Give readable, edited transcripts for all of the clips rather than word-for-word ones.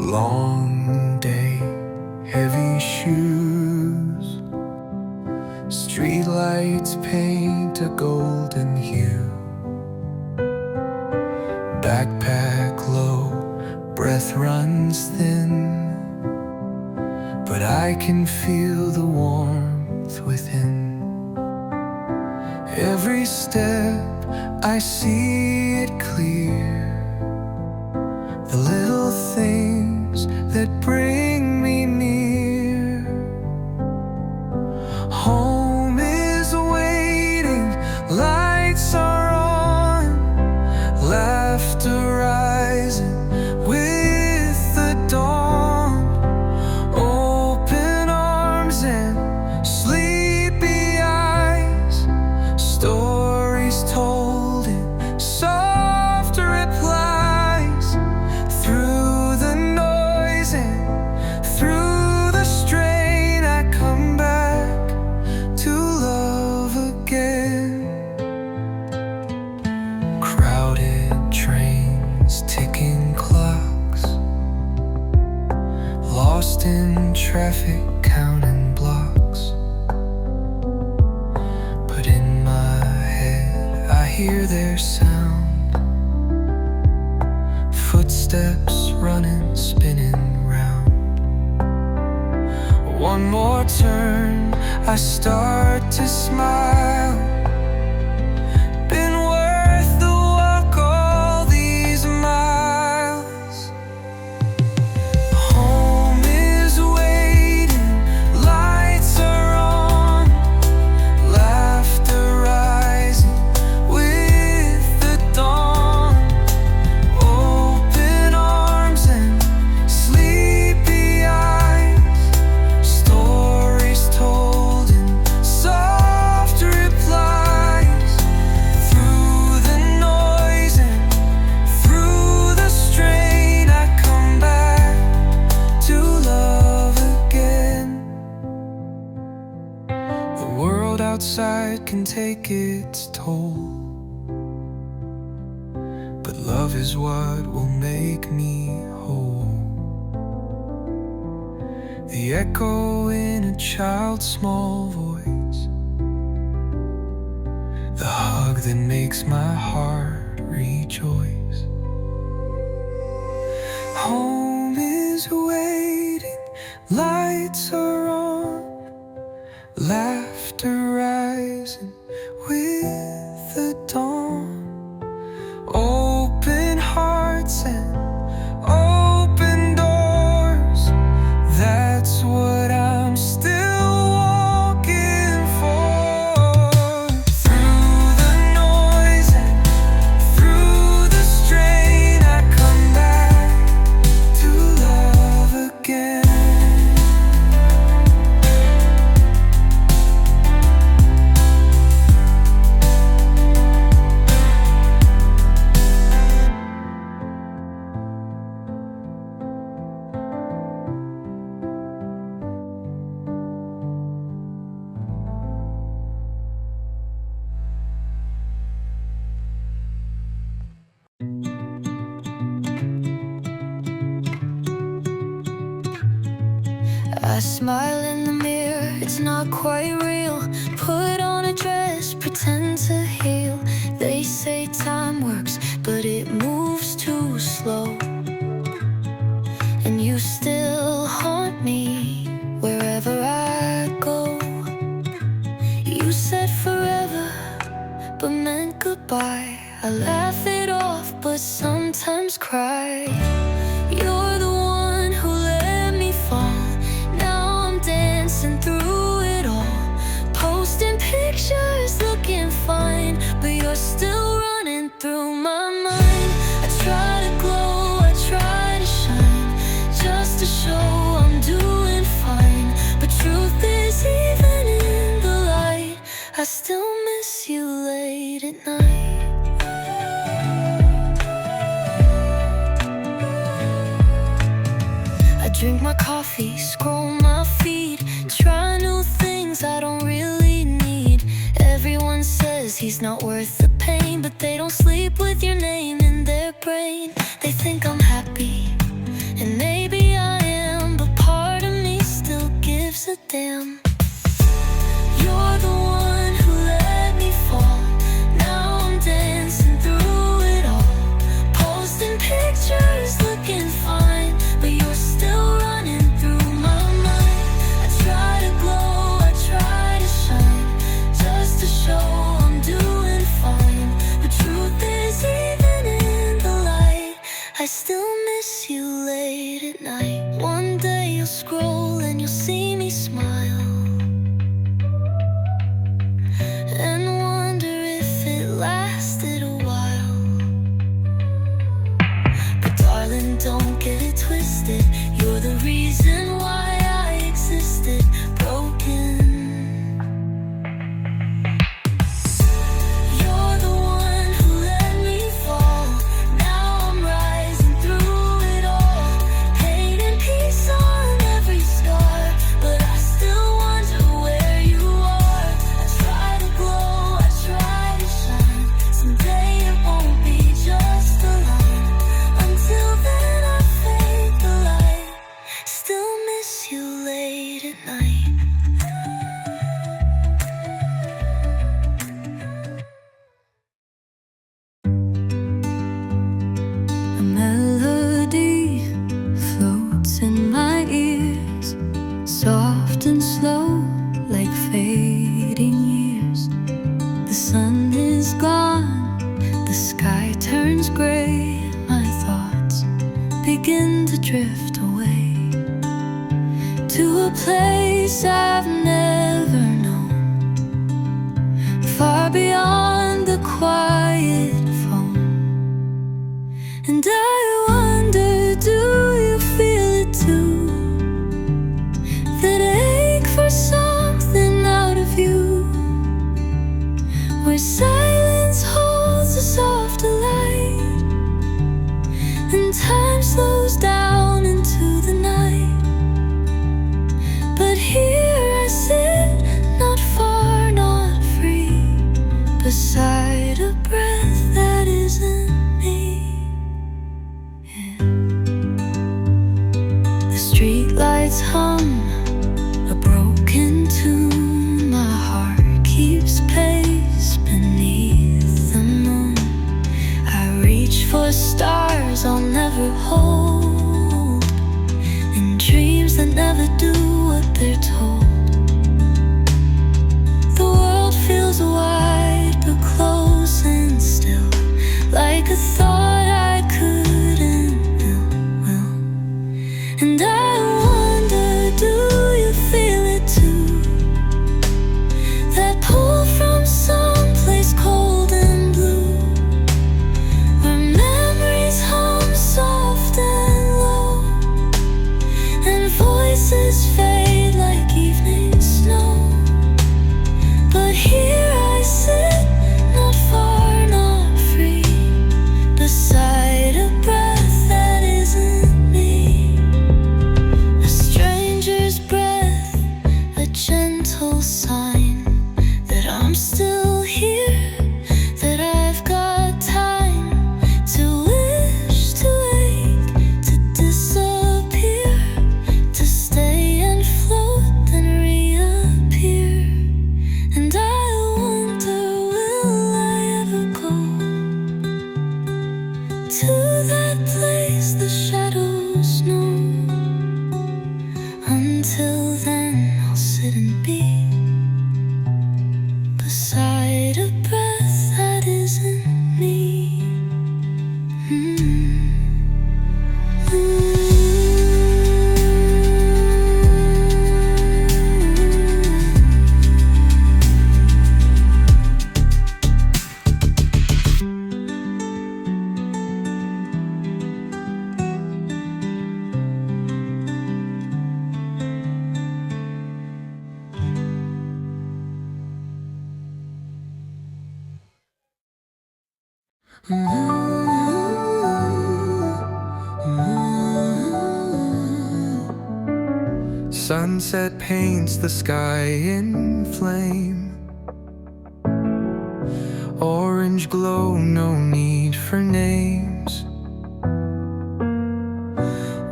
long day, heavy shoes, streetlights paint a golden hue, backpack low, breath runs thin, but I can feel the warmth within. Every step I see it clear, the little things that bring me near. Home is waiting, lights are on, laughter rising with the dawn. Open arms and sleepy eyes, stories told in soft replies. Through the noise and through the strain, I come back to love again. Crowded trains, ticking clocks, lost in traffic, counting blocks. But in my head I hear their sound, footsteps running, spinning round. One more turn, I start to smile. Been worth the walk all these miles. Home is waiting, lights are on, laughter rising with the dawn. Open arms and sleepy eyes, stories told in soft replies. Through the noise and through the strain, I come back to love again. The world outside can take its toll, but love is what will make me whole. The echo in a child's small voice, the hug that makes my heart rejoice. Home is waiting, lights are on, laughter rising with the dawn. Open hearts and open doors, that's what I'm still walking for. Through the noise and through the strain, I come back to love again. I smile in the mirror, it's not quite real. Put on a dress, pretend to heal. They say time works, but it moves too slow. And you still haunt me wherever I go. You said forever, but meant goodbye. I laugh it off, but sometimes cry. You're the one who let me fall. Now I'm dancing through it all, posting pictures looking fine, but you're still running through my mind. I try to glow, I try to shine, just to show I'm doing fine. But truth is, even in the light, I still miss you late at night. I drink my coffee, scroll my feed, try new things I don't really need. Everyone says he's not worth the pain, but they don't sleep with your name in their brain. They think I'm happy, and maybe the sky turns gray, my thoughts begin to drift away to a place I've never known, far beyond the quiet phone. And I wonder, do you feel it too? That ache for something out of you, where silence holds a softer light, and time slows down into the night. But here I sit, not far, not free, beside a breath that isn't me. Yeah. The streetlights hum a broken tune, my heart keeps pace beneath the moon. I reach for stars I'll never hold, and dreams that never do what they're told. The world feels wide but close and still, like a thought I couldn't will. And I wonder, do you feel it too? That pull from someplace cold and blue, where memories hum soft and low, and voices fade like evening snow. But here I sit, not far, not free, beside a breath that isn't me. A stranger's breath, a gentle sign that I'm still here, that I've got time to wish, to ache, to disappear, to stay and float, then reappear. And I wonder, will I ever go to that place the shadows know? Until then, I'll sit and be beside a breath that isn't me. Sunset paints the sky in flame. Orange glow, no need for names.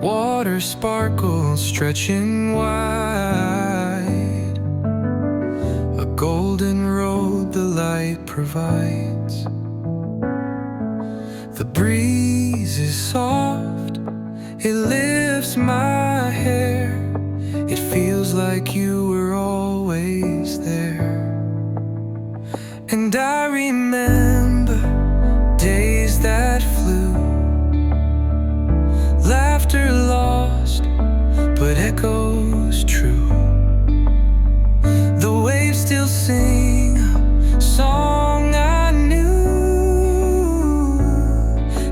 Water sparkles stretching wide, a golden road the light provides. The breeze is soft, it lifts my hair. It feels like you were always there. And I remember days that flew, laughter lost, but echoes true. The waves still sing a song I knew,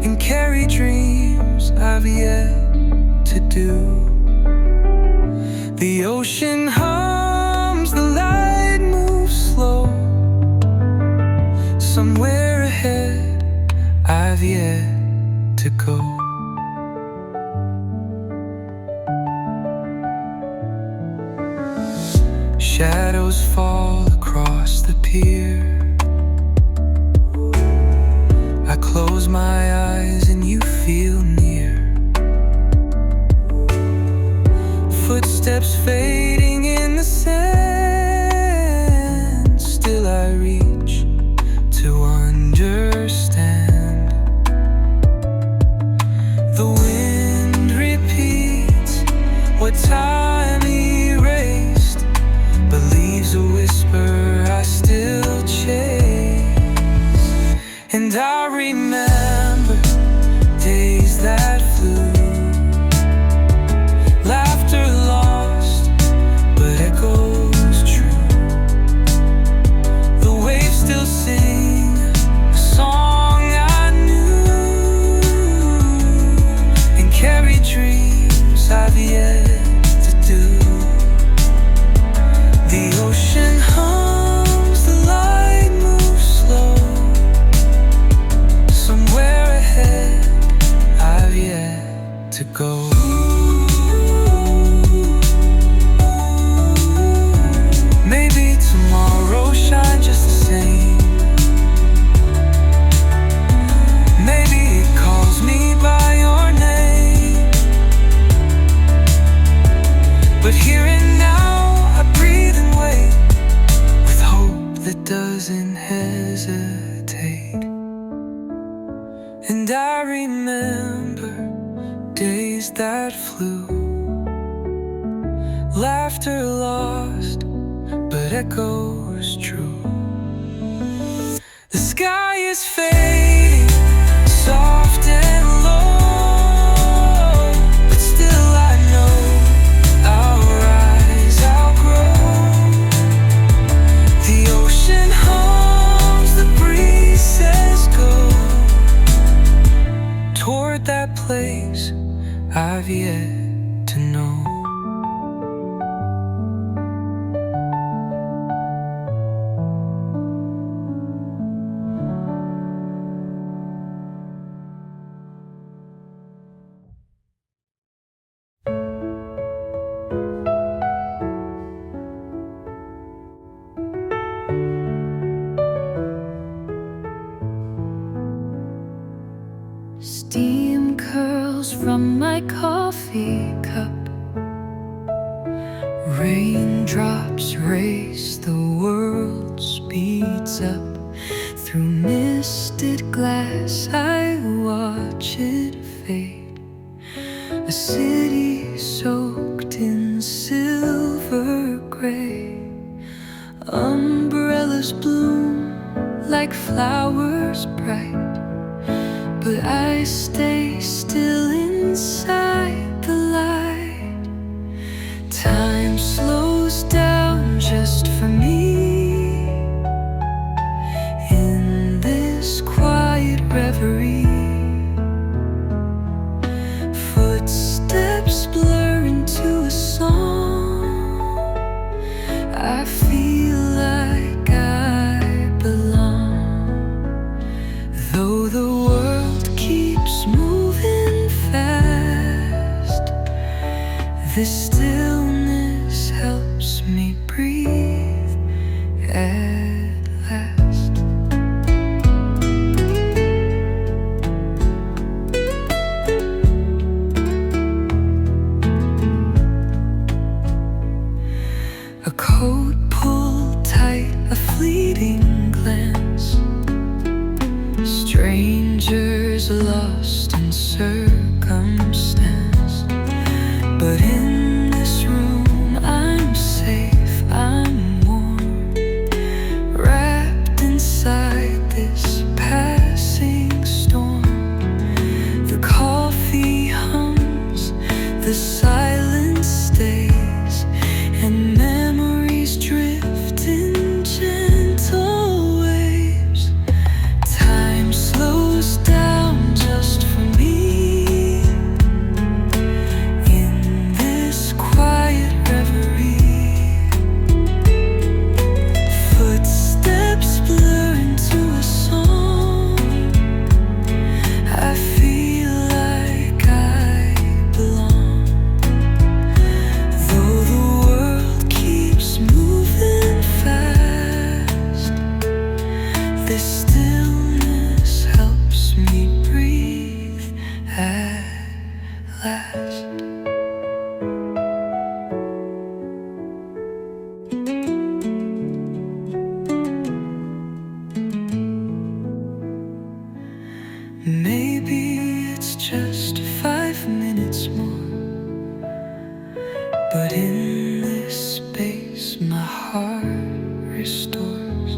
and carry dreams I've yet to do. The ocean hums, the light moves slow. Somewhere ahead, I've yet to go. Shadows fall across the pier. I close my eyes and you feel near. Footsteps fading in the sand. Still I reach to understand. The wind repeats what time erased, but leaves a whisper I still chase. And I remember days that flew, laughter lost, but echoes true. The waves still sing a song I knew, and carry dreams I've yet to do. The ocean hums, the light moves slow. Somewhere ahead I've yet to go. Maybe tomorrow shine just the same. Maybe it calls me by your name. But here and now I breathe and wait, with hope that doesn't hesitate. And I remember days that flew, laughter lost, but echoes true. The sky is fading, soft and low, but still I know I'll rise, I'll grow. The ocean hums, the breeze says go, toward that place I've yet to know. Steam curls from my coffee cup. Raindrops race, the world speeds up. Through misted glass I watch it fade. A city soaked in silver gray. Umbrellas bloom like flowers bright, but I stay still inside the light. Time slows down just for me in this quiet reverie. Footsteps blur into a song. I feel like I belong, though the world keeps moving fast. This stillness helps me breathe at last. A coat pulled tight, a fleeting glance. Strangers lost in circumstance, but in this room I'm safe, I'm warm, wrapped inside this passing storm. The coffee hums, the silence stays, and memories drift in gentle waves. Time slows down just for me in this quiet reverie. Footsteps blur into a song. I feel like I belong, though the world keeps moving fast. This stillness helps me breathe at last. Maybe it's just 5 minutes more, but in this space my heart restores.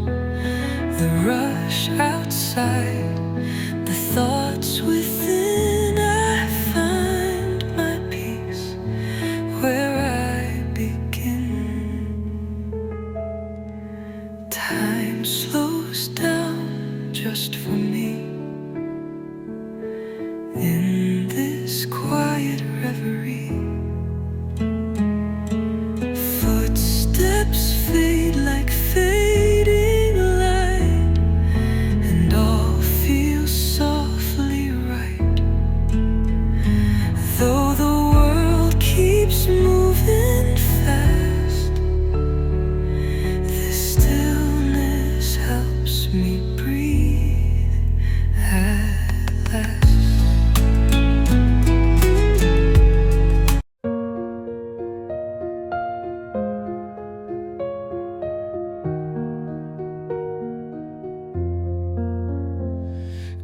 The rush outside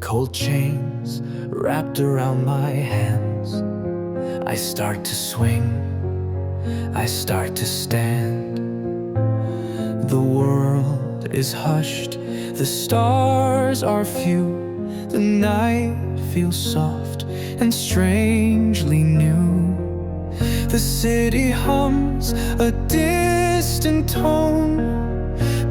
cold chains wrapped around my hands. I start to swing, I start to stand. The world is hushed, the stars are few. The night feels soft and strangely new. The city hums a distant tone,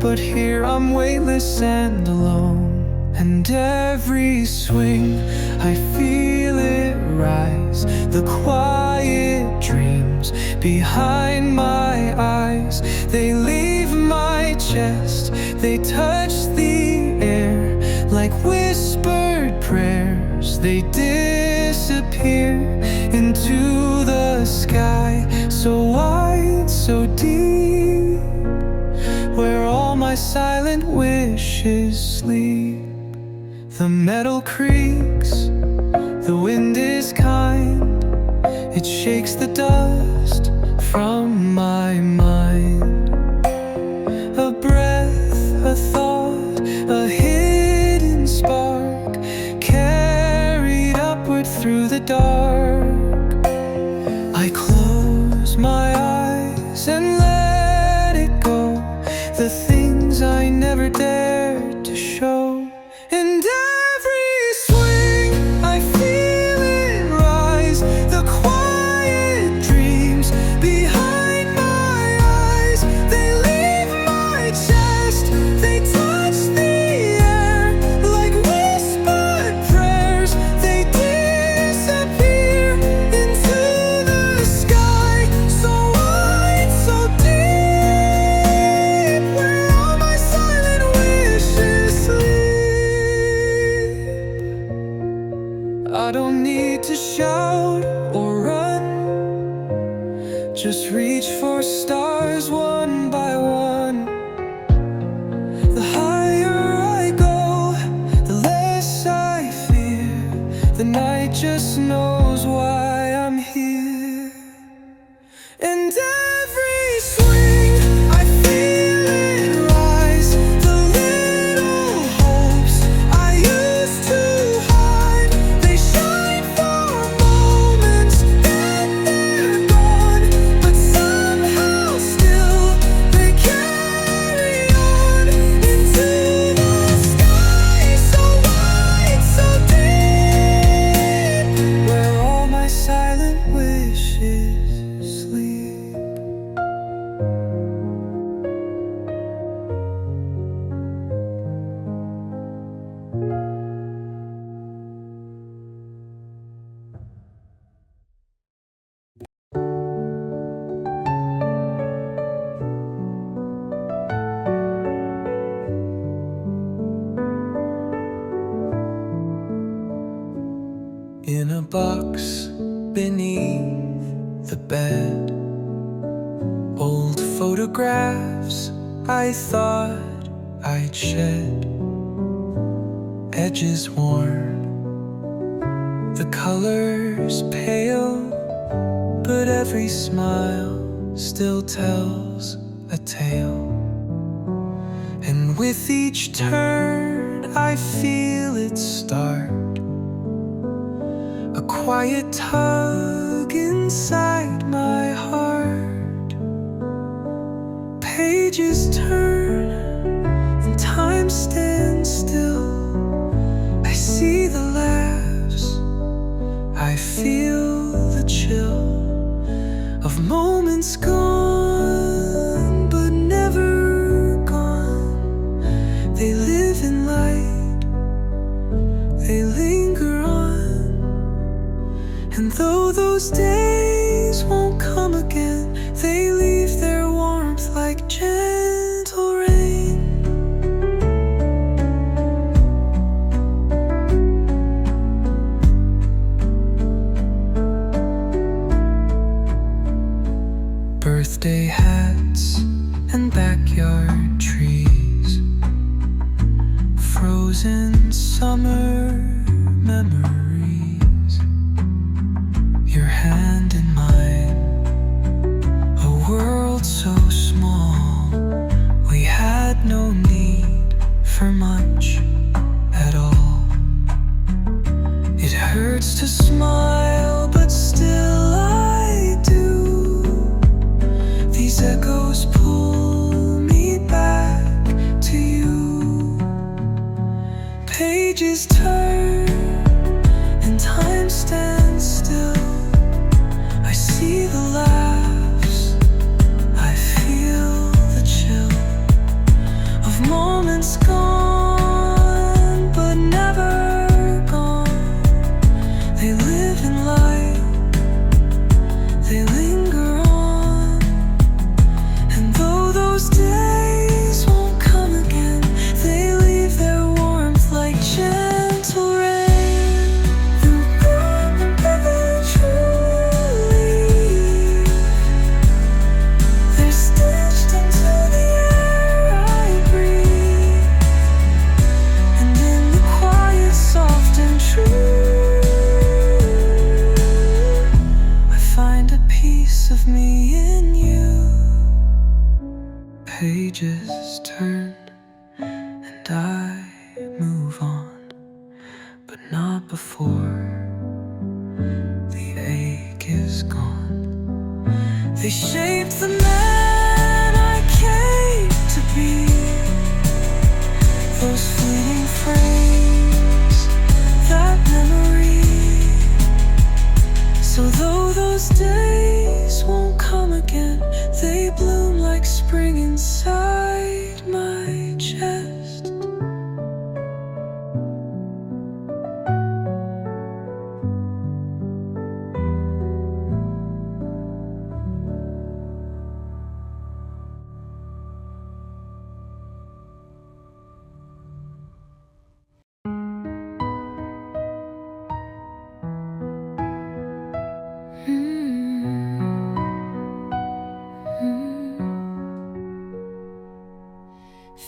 but here I'm weightless and alone. And every swing I feel it rise, the quiet dreams behind my eyes. They leave my chest, they touch the air like whispered prayers. They disappear into the sky, so wide, so deep, where all my silent wishes sleep. The metal creaks, the wind is kind, it shakes the dust from my mind. A breath, a thought, a hidden spark, carried upward through the dark. I close my eyes and let it go, the things I never dared to show. And every swing I feel it rise, the quiet dreams behind my eyes. They leave my chest, they touch the air like whispered prayers. They disappear into the sky, so wide, so deep, where all my silent wishes sleep. I don't need to shout or run, just reach for stars one by one. The higher I go, the less I fear. The night just knows why I'm here. And every swing I feel it rise, the little hopes I used to hide. They shine for moments, then they're gone, but somehow still they carry on into the sky, so wide, so deep, where all my silent wishes sleep. In a box beneath the bed, old photographs I thought I'd shed, edges worn, the colors pale, but every smile still tells a tale. And with each turn I feel it start, a quiet tug inside my heart. Pages turn and time stands still. I see the laughs, I feel the chill of moments gone but never gone. They live in light, they linger on. And though those days won't come again, they leave their warmth like gentle rain. Birthday hats and backyard trees, frozen summer memories, your hand in mine, a world see the laughs, I feel the chill of moments gone but never gone. They live in light, they linger on. And though those days won't come again, they leave their warmth like gentle rain. The moment that they truly leave, they're stitched into the air I breathe. And in the quiet, soft and true, I find a piece of me in you. Pages turn and I move on, but not before the ache is gone. They shaped the man I came to be. Those fleeting frames, that memory. So though those days won't come again, they bloom like spring inside my chest.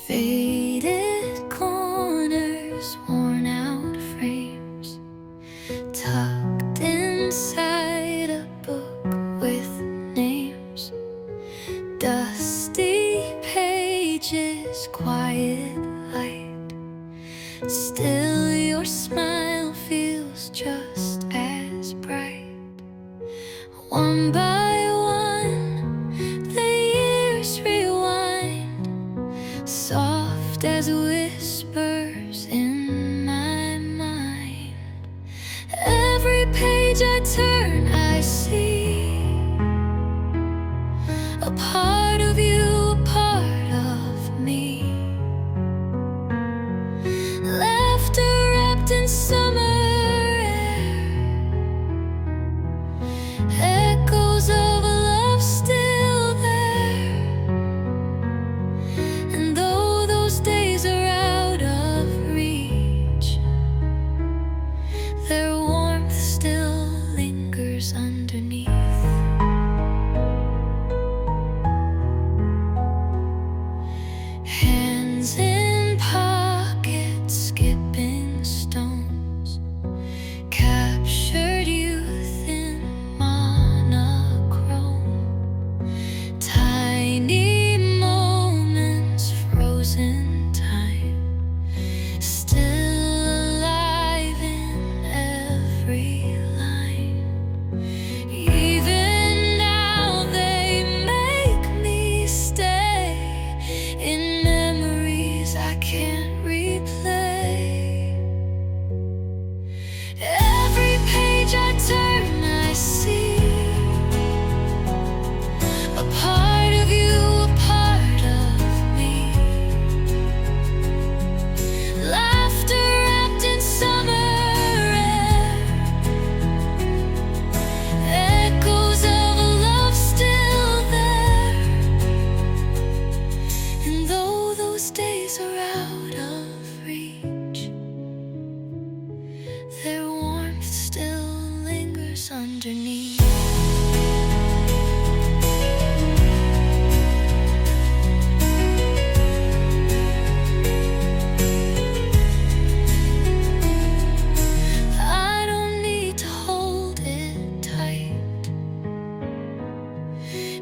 Faded corners, worn out frames, tucked inside a book with names. Dusty pages, quiet light. Still your smile feels just as bright. One by one, the years rewind, soft as whispers in my mind. Every page I turn, I see a part of you, a part of me. Laughter wrapped in summer air, echoes of a love still there. And though those days are out of reach, their warmth still lingers underneath. Hands in pockets, skipping stones, captured youth in monochrome. Tiny moments, frozen time, still alive in every line. Even now they make me stay in memories I can't replay. Every page I turn, I see a part of you, a part of me. Laughter wrapped in summer air, echoes of a love still there. And though those days are out of reach, their warmth still lingers underneath. I don't need to hold it tight.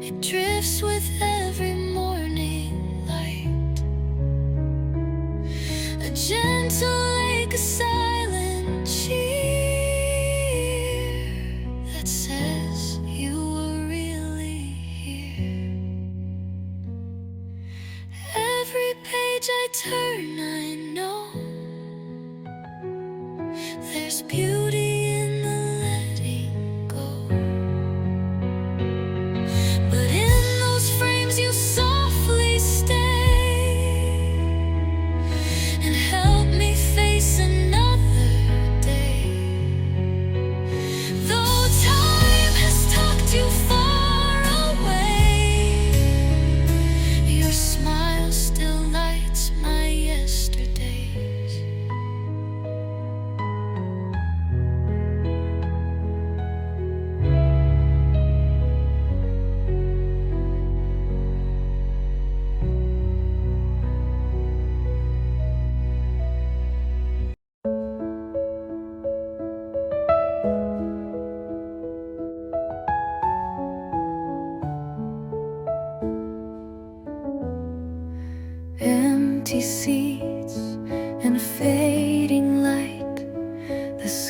It drifts with every morning light. A gentle lake, a silent cheer that says you were really here. Every page I turn, I know there's beauty in the letting go.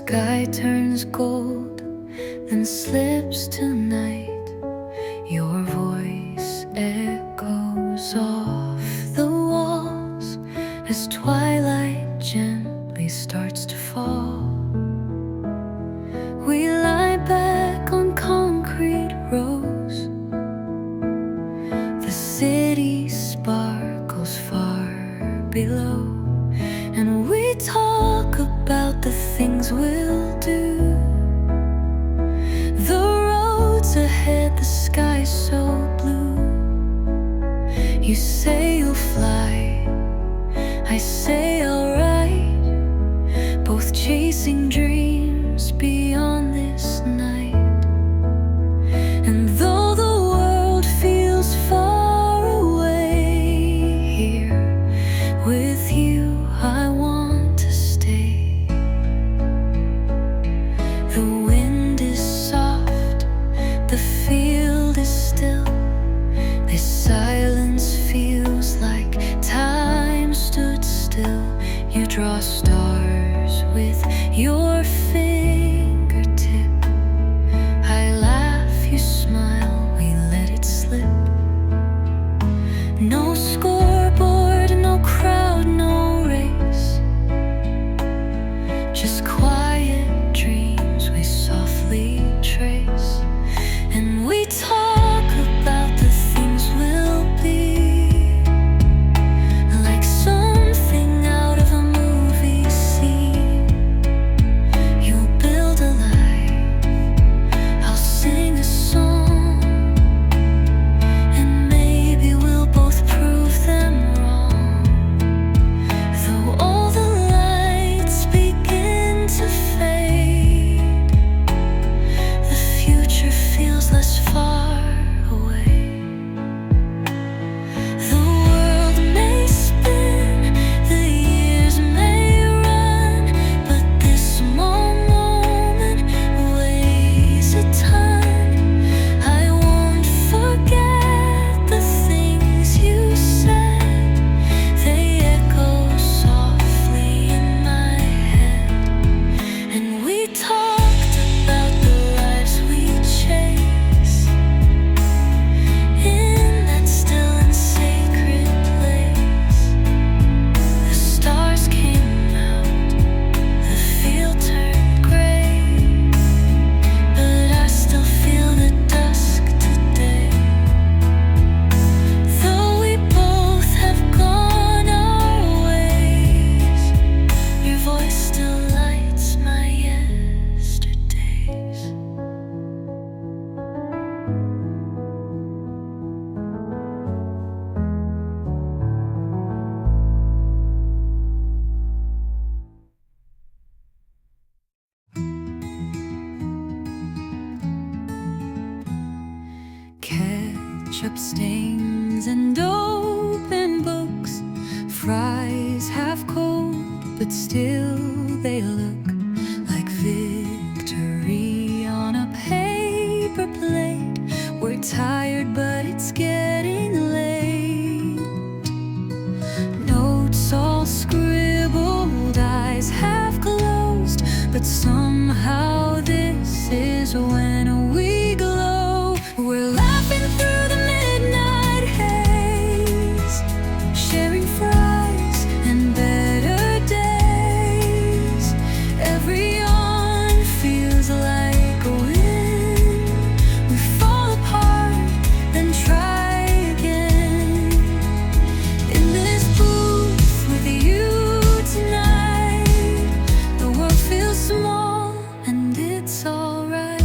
sky turns gold, then slips to night. Your voice echoes off the walls as twilight gently starts to fall. We lie back on concrete rows. The city sparkles far below, and we talk about the things we'll do. The roads ahead, the sky so blue. You say you'll fly, I say I'll ride, both chasing dreams beyond this night. And though the world feels far away, here with you I want to stay. The wind is soft, the field is still. This silence feels like time stood still. You draw stars with your fingertip. I laugh, you smile, we let it slip. No scoreboard, no crowd, no race. Just quiet dreams we softly trace. And we talk about the things we'll be, like something out of a movie scene. You'll build a life, I'll sing a song, and maybe we'll both prove them wrong. Though all the lights begin to fade, the future feels less far away. The world may spin, the years may run, but this small moment weighs a ton. I won't forget the things you said. They echo softly in my head. And we talked about the lives we chase in that still and sacred place. The stars came out, the field turned gray, but I still feel the dusk today. Though we both have gone our ways, your voice still lights my yesterdays. Ketchup stains and open books, fries half cold, but still they look like victory on a paper plate. We're tired, but it's getting late. Notes all scribbled, eyes half closed, but somehow this is when we glow. We're laughing through the midnight haze, sharing fries and better days. Every yawn feels like a win. We fall apart, then try again. In this booth with you tonight, the world feels small and it's alright.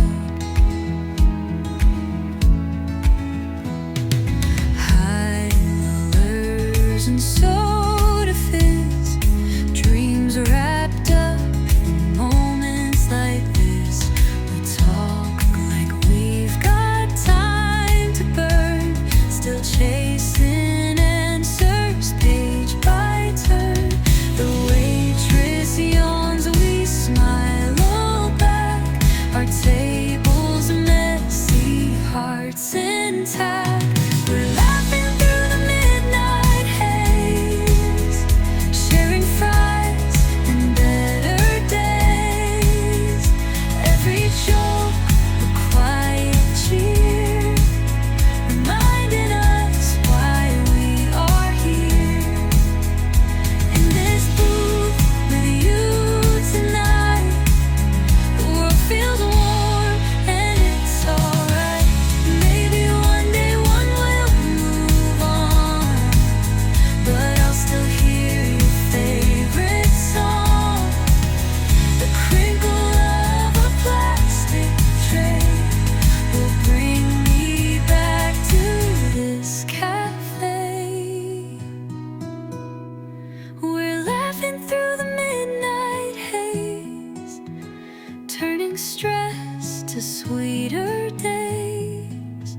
stress to sweeter days.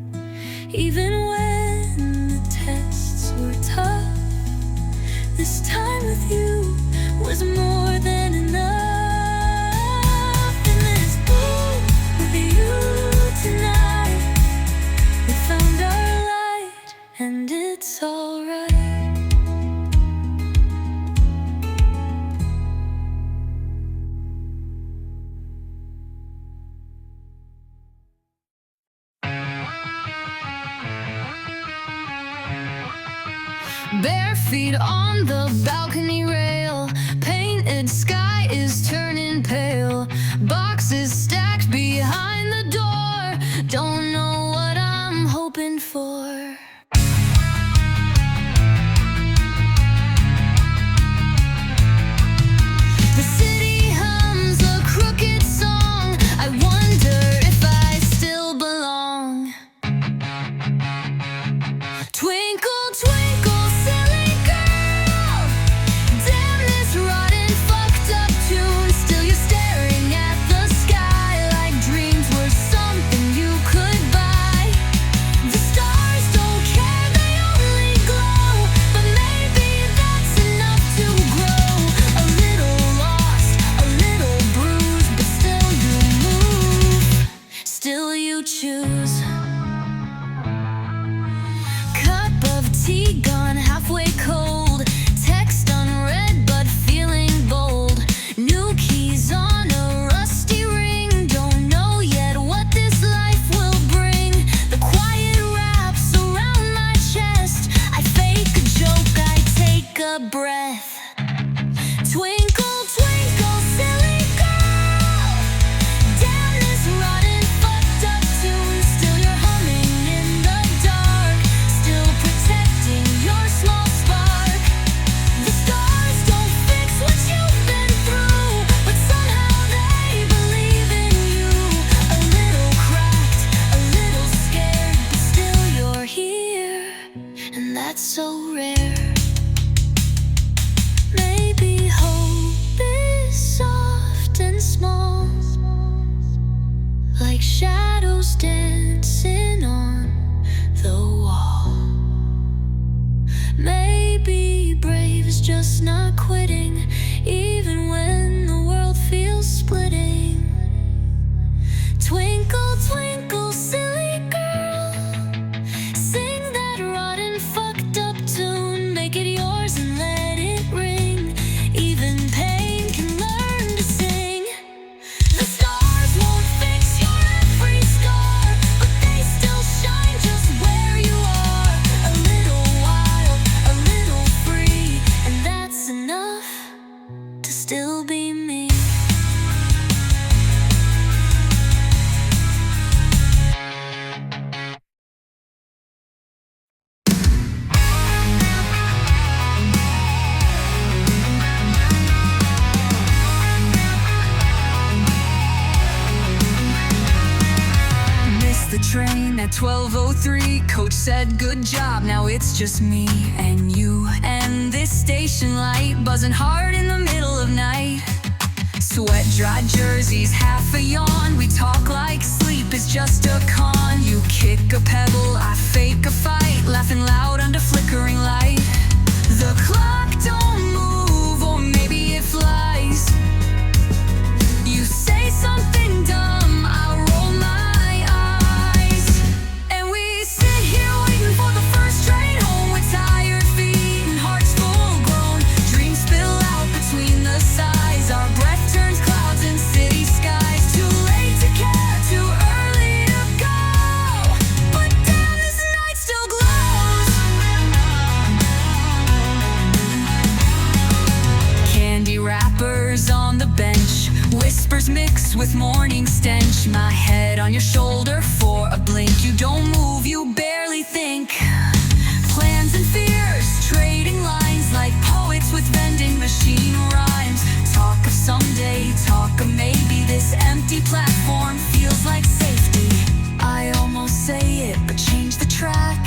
Even when the tests were tough, this time with you was more than enough. In this boat with you tonight, we found our light, and it's alright. Bare feet on the balcony rail, painted sky is turning pale. Boxes stacked behind the door, don't know what I'm hoping for. The city hums a crooked song, I wonder if I still belong. Twinkle, twinkle, silly girl, damn this rotten fucked up tune. Still you're staring at the sky like dreams were something you could buy. The stars don't care, they only glow, but maybe that's enough to grow. A little lost, a little bruised, but still you move, still you choose. Cup of tea gone halfway cold, text unread but feeling bold. New keys on a rusty ring, don't know yet what this life will bring. The quiet wraps around my chest, I fake a joke, I take a breath. Twinkle, twinkle, silly girl, damn this rotten fucked up tune. Still you're humming in the dark, still protecting your small spark. The stars don't fix what you've been through, but somehow they believe in you. A little cracked, a little scared, but still you're here, and that's so rare. Maybe hope is soft and small, like shadows dancing on the wall. Maybe brave is just not quitting, even when the world feels splitting. Twinkle, twinkle, silly girl, sing that rotten fucked up tune. Make it yours and let it ring. Even pain can learn to sing. The stars won't fix your every scar, but they still shine just where you are. A little wild, a little free, and that's enough to still be me. Missed the train at 12:03. Coach said good job, now it's just me and you and this station light, buzzing hard in the middle of night. Sweat dry jerseys, half a yawn. We talk like sleep is just a con. You kick a pebble, I fake a fight, laughing loud under flickering light. The clock don't move, or maybe it flies. You say something dumb, I'll roll my eyes, and we sit here waiting for the first train home with tired feet and hearts full grown. Dreams spill out between the sides, our breath turns clouds in city skies. Too late to care, too early to go, but damn, this night still glows. Candy wrappers on the bench, whispers mixed with morning stench. My head on your shoulder for a blink. You don't move, you barely think. Plans and fears, trading lines like poets with vending machine rhymes. Talk of someday, talk of maybe. This empty platform feels like safety. I almost say it, but change the track.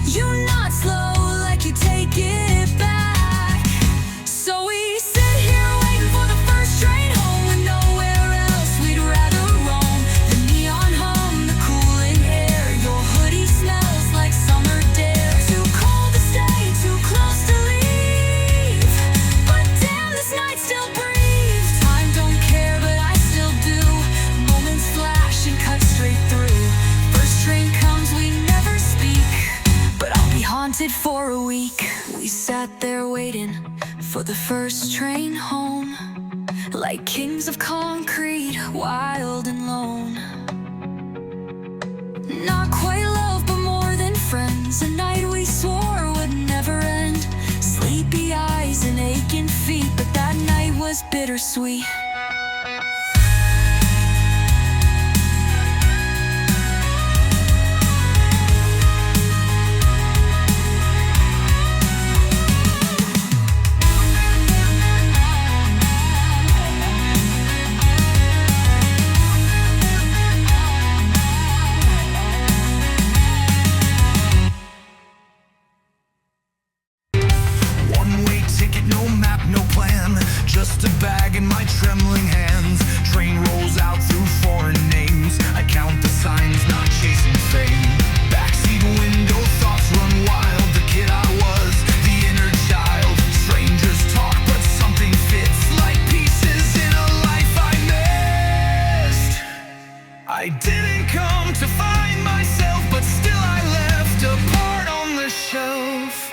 You not slow like you take it back. So we sit here waiting for the first train home with the first train home, like kings of concrete, wild and lone. Not quite love, but more than friends. A night we swore would never end. Sleepy eyes and aching feet, but that night was bittersweet. Just a bag in my trembling hands. Train rolls out through foreign names. I count the signs, not chasing fame. Backseat window, thoughts run wild. The kid I was, the inner child. Strangers talk, but something fits like pieces in a life I missed. I didn't come to find myself, but still I left a part on the shelf.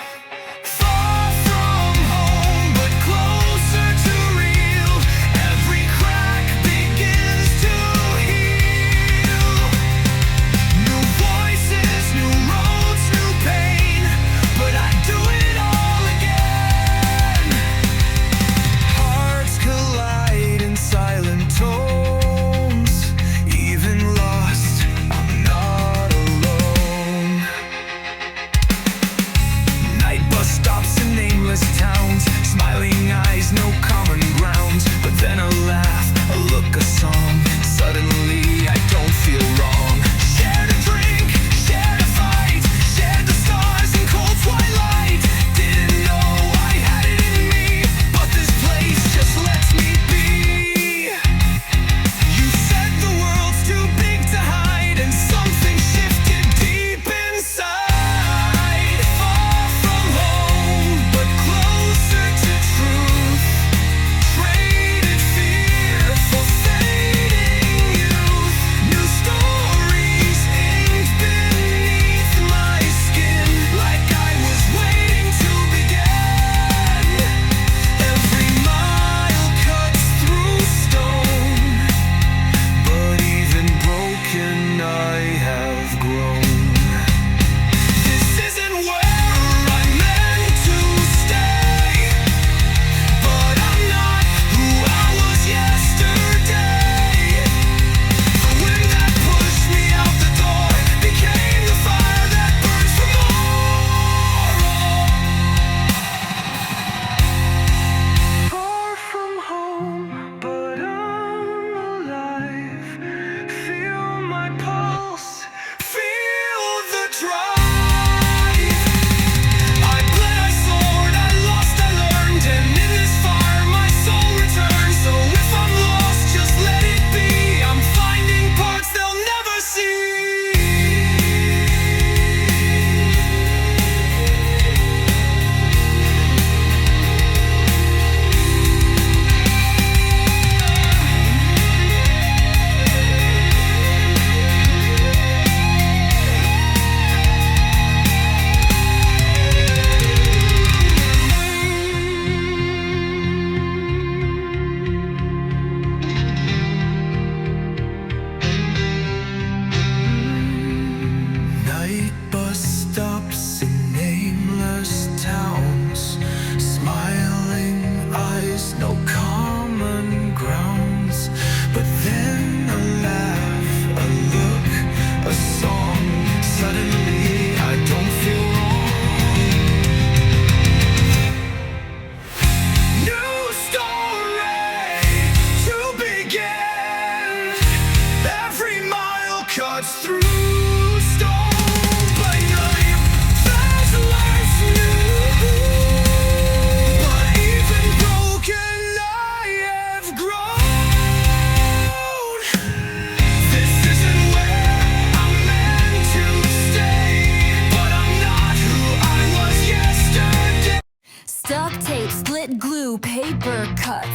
paper cuts,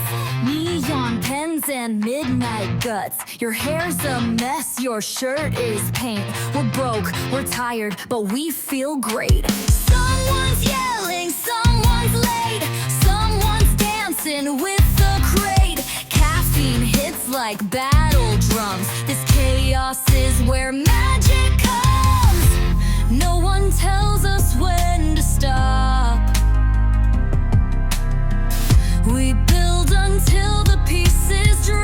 neon pens and midnight guts. Your hair's a mess, your shirt is paint. We're broke, we're tired, but we feel great. Someone's yelling, someone's late, someone's in with the crate. Caffeine hits like battle drums. This chaos is where magic comes. No one tells us when to stop. We build until the pieces drop.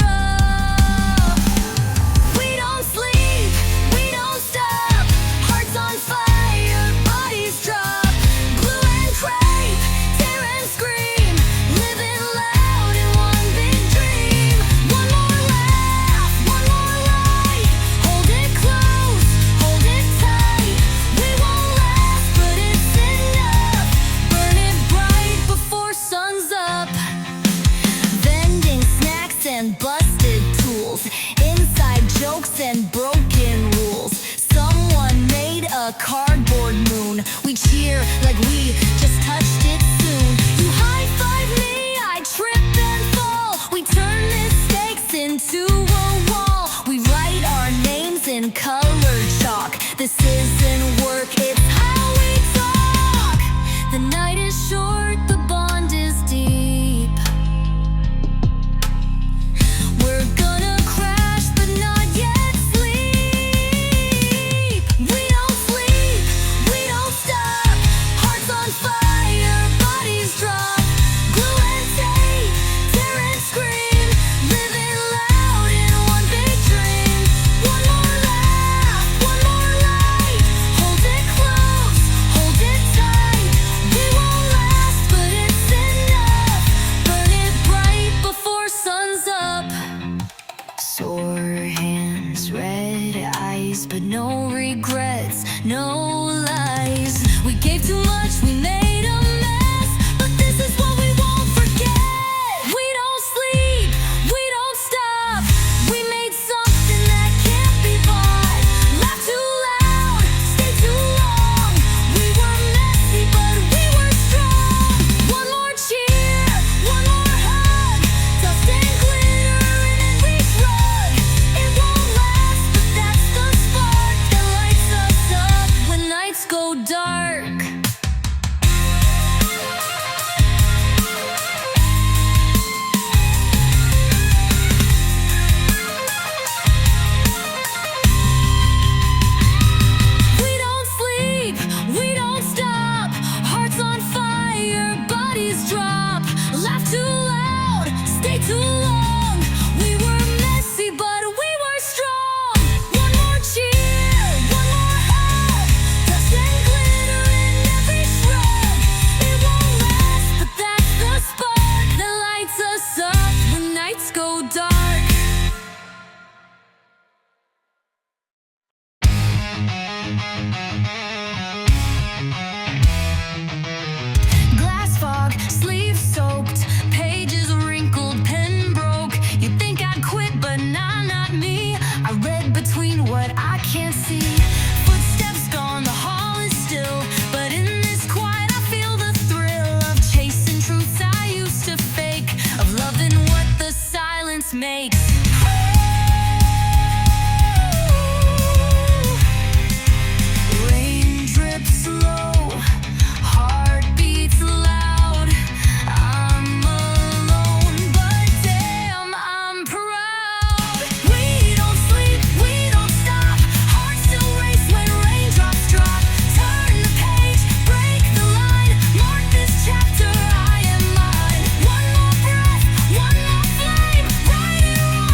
We don't sleep, we don't stop. Hearts on fire, bodies drop. Glue and crape, tear and scream. Living loud in one big dream. One more laugh, one more light. Hold it close, hold it tight. We won't last, but it's enough. Burn it bright before sun's up. Vending snacks and busted tools. Inside jokes and broken rules. Someone made a cardboard moon. We cheer like we just touched it soon. You high-five me, I trip and fall. We turn mistakes into a wall. We write our names in colored chalk. This isn't work, it's how we talk. The night is short, the bond is deep. We're gonna crash, but not yet sleep. We don't sleep, we don't stop. Hearts on fire, bodies drop. Glue and tape, tear and scream. Living loud in one big dream. One more laugh, one more light. Hold it close, hold it tight. We won't last, but it's enough. Burn it bright before sun's up. Sore hands, red eyes, but no regrets, no lies. We gave too much, we made a mess, but this is what we won't forget. We don't sleep, we don't stop. We made something that can't be bought. Laugh too loud, stay too long. We were messy, but we were strong. One more cheer, one more hug. Dust and glitter in every shrug. It won't last, but that's the spark that lights us up when nights go dark. We don't sleep, we don't stop. Hearts on fire, bodies drop. Laugh too loud, stay too long. We were messy, but we were strong. One more cheer, one more hug. Dust and glitter in every shrug. It won't last, but that's the spark that lights us up when nights go dark. Glass fog, sleeves soaked, pages wrinkled, pen broke. You think I'd quit, but nah, not me. I read between what I can't see. Footsteps gone, the hall is still, but in this quiet I feel the thrill of chasing truths I used to fake, of loving what the silence makes. Rain drips slow, heart beats loud. I'm alone, but damn, I'm proud. We don't sleep, we don't stop. Hearts still race when raindrops drop. Turn the page, break the line. Mark this chapter, I am mine. One more breath, one more flame. Right and wrong,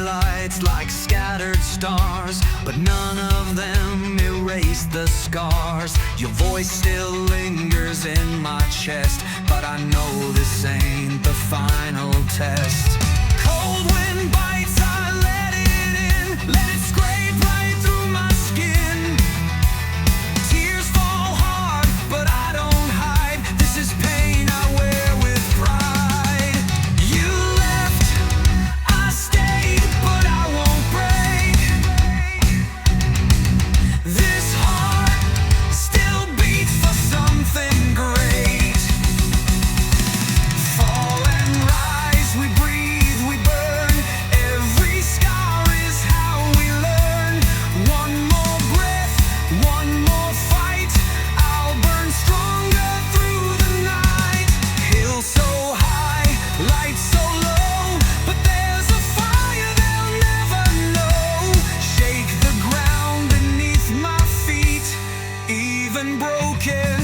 lights like scattered stars, but none of them erase the scars. Your voice still lingers in my chest, but I know this ain't the final test. Cold wind bites, I let it in, let it scrape right through my skin. Tears fall hard, but I don't hide. This is pain I wear with pride. You left, I stayed, but I won't break. This heart still beats for something great. Fall and rise, we breathe, we burn. Every scar is how we learn. One more breath, one more fight. I'll burn stronger through the night. Hill so high, light so low, but there's a fire they'll never know. Shake the ground beneath my feet. Even broken,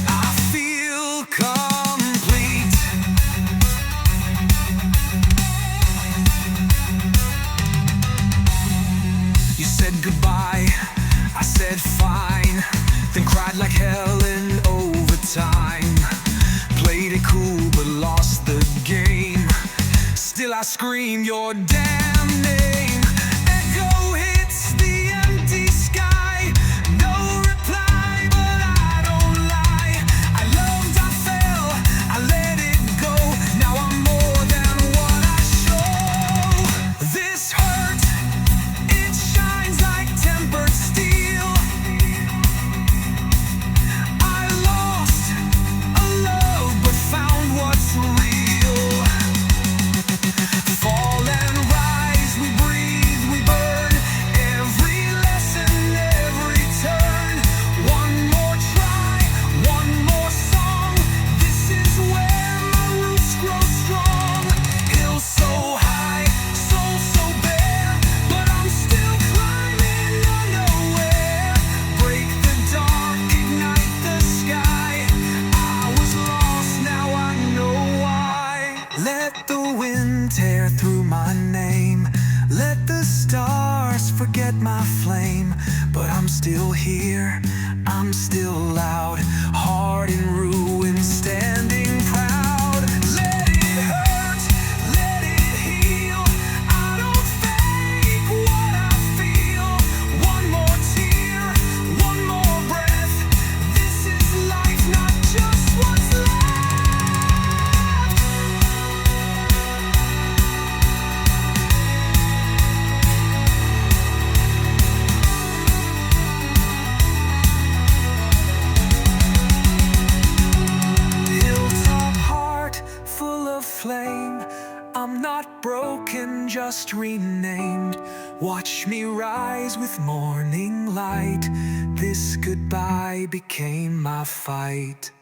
I feel complete. You said goodbye, I said fine, then cried like hell in overtime. Played it cool but lost the game. Still I scream your damn name. Echo hits the empty sky. No reply, but I don't lie. I loved, I fell, I let it go. Now I'm more than what I show. This hurt, it shines like tempered steel. I lost a love but found what's real. Fall and rise, we breathe, we burn. Every lesson, every turn. One more try, one more song. This is where my roots grow strong. Hill so high, soul so bare, but I'm still climbing unaware. Break the dark, ignite the sky. I was lost, now I know why. Let the wind tear through my name. Let the stars forget my flame. But I'm still here, I'm still loud. Heart in ruin, standing proud. Let it hurt, let it heal. I don't fake what I feel. One more tear, one more breath. This is life, not just what's left. Hilltop heart full of flame. I'm not broken, just renamed. Watch me rise with morning light. This goodbye became my fight.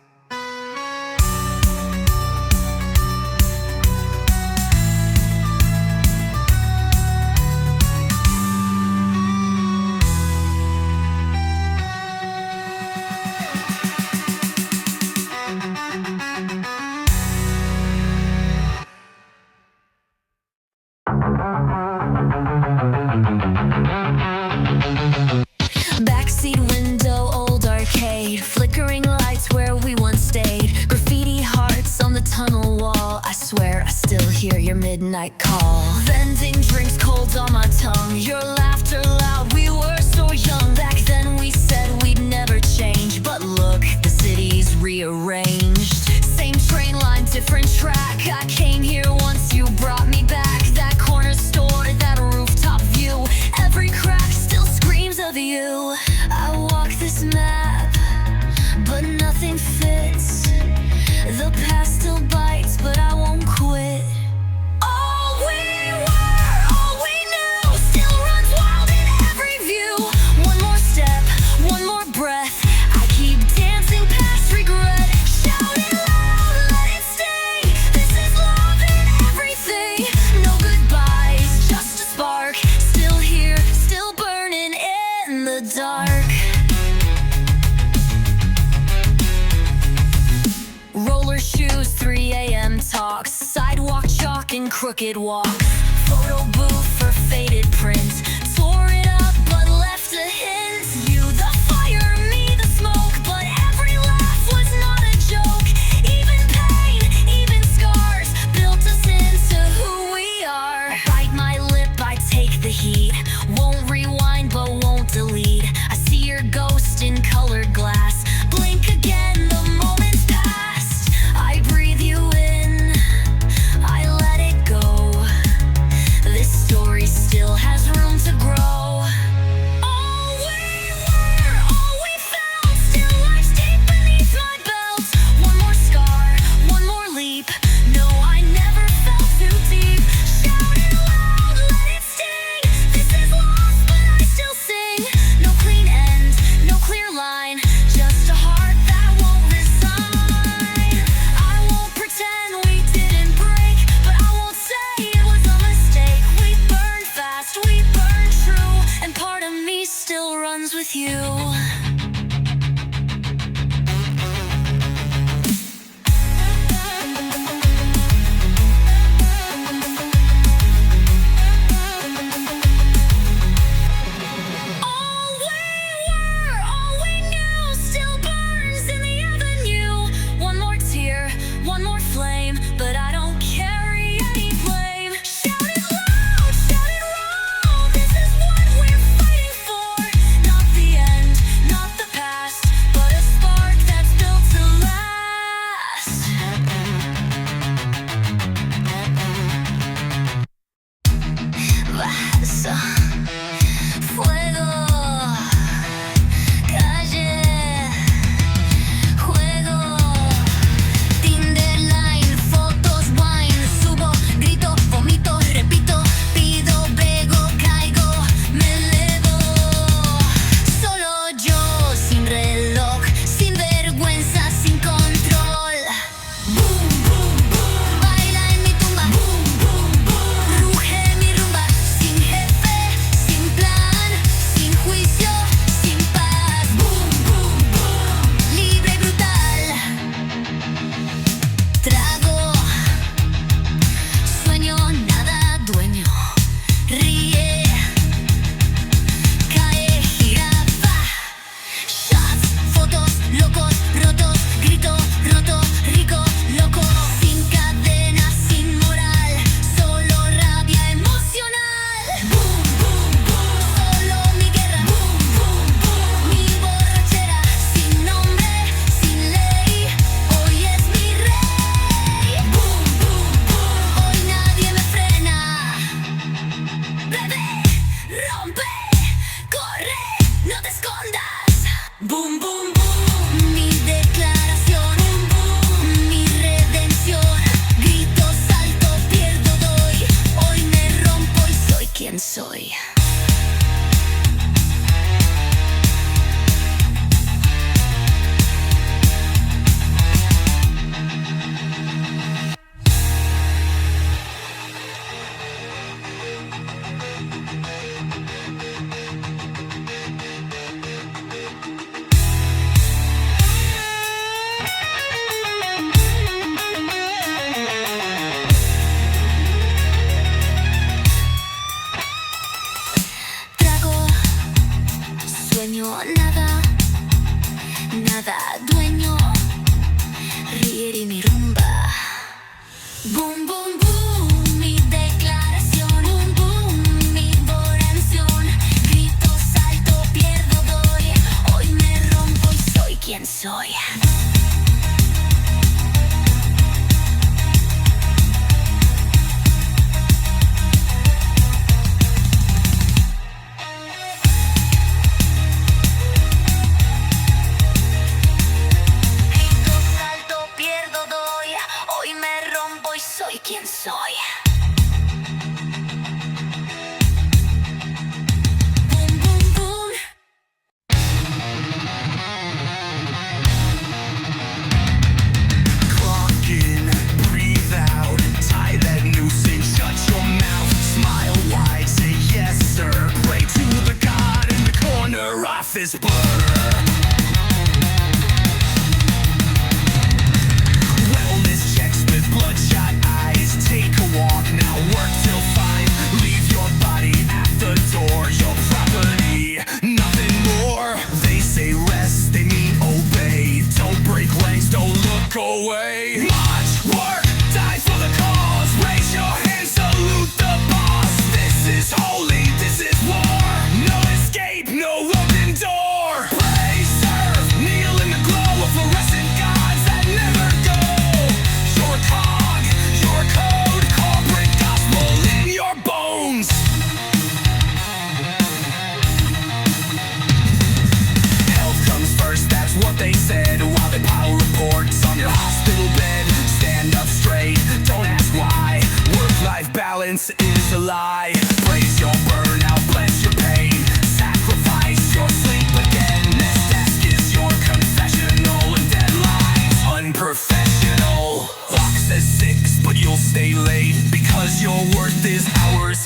Backseat window, old arcade, flickering lights where we once stayed. Graffiti hearts on the tunnel wall. I swear I still hear your midnight call. Vending drinks cold on my tongue. Your laughter loud, we were so young. Back then we said we'd never change, but look, the city's rearranged. Same train line, different track. I came here once, you brought me back. That corner store, that rooftop view. Every crack still screams of you. I walk this map, but nothing fits. The past still bites, but I won't quit. All we were, all we knew, still runs wild in every view. One more step, one more breath. I keep dancing past regret. Shout it loud, let it stay. This is love in everything. No goodbyes, just a spark. Still here, still burning in the dark. Roller shoes, 3 a.m. talks. Sidewalk chalk and crooked walks. photo booth for faded prints. Tore it up but left a hint. You the fire, me the smoke, but every laugh was not a joke. Even pain, even scars built us into who we are. I bite my lip, I take the heat. Won't rewind but won't delete. I see your ghost in colored glass. Blink again, the moment's past. I breathe you in, I let it go. This story still has room to grow. All we were, all we felt, still life's deep beneath my belt. One more scar, one more leap. No, I never felt too deep. Shout it loud, let it sting. This is lost, but I still sing. No clean end, no clear line. Just a heart that won't resign. I won't pretend we didn't break, but I won't say it was a mistake. We burned fast, we burned true, and part of me still runs with you. All we were, all we knew, still burns in the avenue. One more tear, one more flame, but I don't carry any blame. Shout it loud, shout it wrong. This is what we're fighting for. Not the end, not the past, but a spark that's built to last. Vaso, fuego, calle, juego, Tinderline, fotos, wine, subo, grito, vomito, repito, pido, bego, caigo, me elevo. Solo yo, sin reloj, sin vergüenza, sin control. Boom, boom, boom. Baila en mi tumba. Boom, boom, boom. Ruge mi rumba. Sin jefe, sin plan, sin juicio, sin paz. Boom, boom, boom. Libre y brutal. Trago, sueño, nada dueño. Ríe, cae, gira, va. Shots, fotos, locos, rotos, grito, roto, rico, loco. Sin cadenas, sin moral, solo rabia emocional. Boom, boom, boom. Solo mi guerra. Boom, boom, boom. Mi borrachera, sin nombre, sin ley. Hoy es mi rey. Boom, boom, boom. Hoy nadie me frena. Bebé, rompe, corre, no te escondas. Boom, boom, boom. Mi declaración. Boom, boom. Mi redención. Grito, salto, pierdo, doy. Hoy me rompo y soy quien soy. Trago, sueño, nada, nada dueño. Ríe mi rumba. Boom, boom, boom. Mi declaración. Boom, boom. Mi oración. Grito, salto, pierdo, doy. Hoy me rompo y soy quien soy. Grito, salto, pierdo, doy. Hoy me rompo y soy quien soy. Boom, boom, boom. Clock in, breathe out, tie that noose and shut your mouth. Smile wide, say yes sir. Pray to the God in the corner, office blur. Wellness checks with bloodshot eyes. Take a walk now. balance is a lie. Praise your burnout, bless your pain. Sacrifice your sleep again. This task is your confessional and deadlines unprofessional. Clock says 6, but you'll stay late because your worth is hours.